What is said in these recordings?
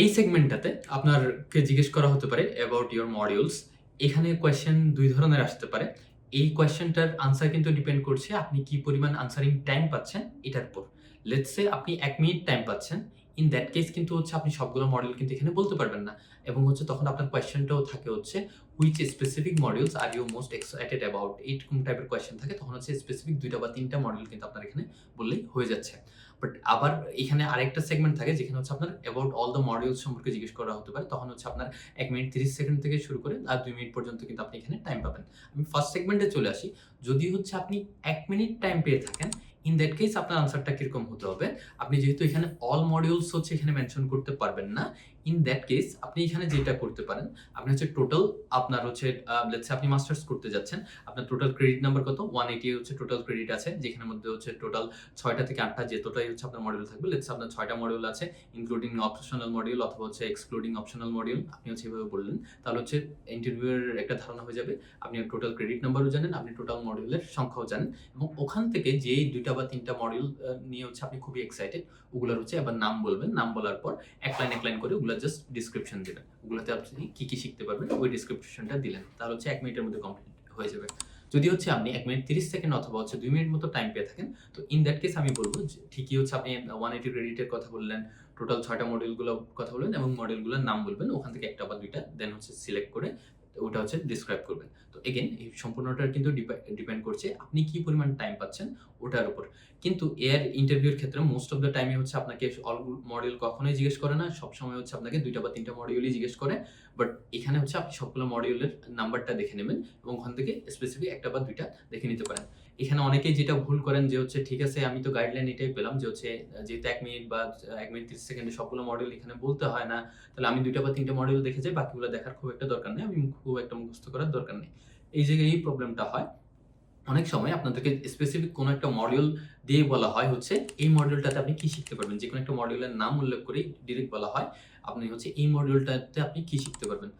এই সেগমেন্টটাতে আপনাকে জিজ্ঞেস করা হতে পারে অ্যাবাউট ইওর মডিউলস। এখানে কোয়েশ্চেন ২ ধরনের আসতে পারে। এই কোয়েশ্চেনটার আনসার কিন্তু ডিপেন্ড করছে আপনি কি পরিমাণ আনসারিং টাইম পাচ্ছেন এটার উপর। লেটস সে আপনি ১ মিনিট টাইম পাচ্ছেন। ইন দ্যাট কেস কিন্তু আপনি সবগুলো মডিউল কিন্তু এখানে বলতে পারবেন না। এবং তখন আপনার কোয়েশ্চেনটাও থাকে which specific modules are you most excited about? এইরকম টাইপের কোয়েশ্চেন থাকে। তখন স্পেসিফিক ২ টা বা ৩ টা মডিউল কিন্তু আপনার এখানে বললেই হয়ে যাচ্ছে। বাট আবার এখানে আরেকটা সেগমেন্ট থাকে যেখানে আপনার অ্যাবাউট অল দ্য মডিউলস সম্পর্কে জিজ্ঞেস করা হতে পারে। তখন আপনার ১ মিনিট ৩০ সেকেন্ড থেকে শুরু করে আর ২ মিনিট পর্যন্ত কিন্তু আপনি এখানে টাইম পাবেন। আমি ফার্স্ট সেগমেন্টে চলে আসি। যদি আপনি ১ মিনিট টাইম পেয়ে থাকেন, ইন দ্যাট কেস আপনার আনসারটা কিরকম হতে হবে? আপনি যেহেতু এখানে অল মডিউলস এখানে মেনশন করতে পারবেন না। ইন দ্যাট কেস আপনি এখানে যেটা করতে পারেন, আপনি টোটাল আপনার লেটস সে আপনি মাস্টার্স করতে যাচ্ছেন। আপনার টোটাল ক্রেডিট নাম্বার কত? 180 টোটাল ক্রেডিট আছে। যেখানের মধ্যে টোটাল ৬ টা থেকে ৮ টা যতটাই আপনার মডিউল থাকবে। লেটস সে আপনার ৬ টা মডিউল আছে, ইনক্লুডিং অপশনাল মডিউল অথবা এক্সক্লুডিং অপশনাল মডিউল। আপনি এভাবে বললেন। তাহলে ইন্টারভিউয়ের একটা ধারণা হয়ে যাবে। আপনি টোটাল ক্রেডিট নাম্বারও জানেন, আপনি টোটাল মডিউলের সংখ্যাও জানেন এবং ওখান থেকে যেই ২ টা বা ৩ টা মডিউল নিয়ে আপনি খুবই এক্সাইটেড, ওগুলার আবার নাম বলবেন। নাম বলার পর এক লাইন করে ওগুলা জাস্ট ডিসক্রিপশন দিবেন। ওগুলাতে আপনি কি শিখতে পারবেন ওই ডিসক্রিপশনটা দিলেন। তাহলে ১ মিনিটের মধ্যে কমপ্লিট হয়ে যাবে। যদি আপনি ১ মিনিট ৩০ সেকেন্ড অথবা ২ মিনিট মতো টাইম পেয়ে থাকেন, তো ইন দ্যাট কেস আমি বলব যে ঠিকই আপনি 180 ক্রেডিটের কথা বললেন, টোটাল ৬ টা মডিউলগুলোর কথা বললেন এবং মডিউলগুলোর নাম বলবেন। ওখান থেকে ১ টা বা ২ টা দেন সিলেক্ট করে ওটা ডিসক্রাইব করবেন। তো এগেইন এই সম্পূর্ণটা কিন্তু ডিপেন্ড করছে আপনি কি পরিমাণ টাইম পাচ্ছেন ওটার উপর। কিন্তু এর ইন্টারভিউর ক্ষেত্রে মোস্ট অফ দ্য টাইমে আপনাকে অল মডিউল কখনোই জিজ্ঞেস করে না। সবসময় আপনাকে ২ টা বা ৩ টা মডিউলই জিজ্ঞেস করে। বাট এখানে আপনি সবগুলো মডিউলের নাম্বারটা দেখে নেবেন এবং ওখান থেকে স্পেসিফিক ১ টা বা ২ টা দেখে নিতে পারেন। এখানে অনেকেই যেটা ভুল করেন যে ঠিক আছে আমি তো গাইডলাইন এটাই পেলাম যে যেহেতু ১ মিনিট বা ১ মিনিট ৩০ সেকেন্ডে সবগুলো মডিউল এখানে বলতে হয় না। তাহলে আমি ২ টা বা ৩ টা মডিউল দেখে যাই, বাকিগুলো দেখার খুব একটা দরকার নেই। আমি খুব একটা মুখস্থ করার দরকার নেই। এই জায়গায় এই প্রবলেমটা হয়। অনেক সময় আপনাদেরকে স্পেসিফিক কোনো একটা মডিউল দিয়ে বলা হয় এই মডিউলটাতে আপনি কি শিখতে পারবেন। যেকোনো একটা মডিউলের নাম উল্লেখ করেই ডিরেক্ট বলা হয়, আপনি এই মডিউলটাতে আপনি কি শিখতে পারবেন।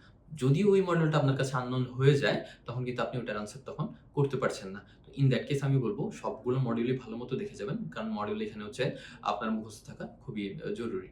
যদি ওই মডিউলটা আপনার কাছে আননোন হয়ে যায়, তখন কিন্তু আপনি ওটার আনসার তখন করতে পারছেন না। তো ইন দ্যাট কেস আমি বলব সবগুলো মডিউলই ভালোমতো দেখে যাবেন। কারণ মডিউল এখানে আপনার মুখস্থ থাকা খুবই জরুরি।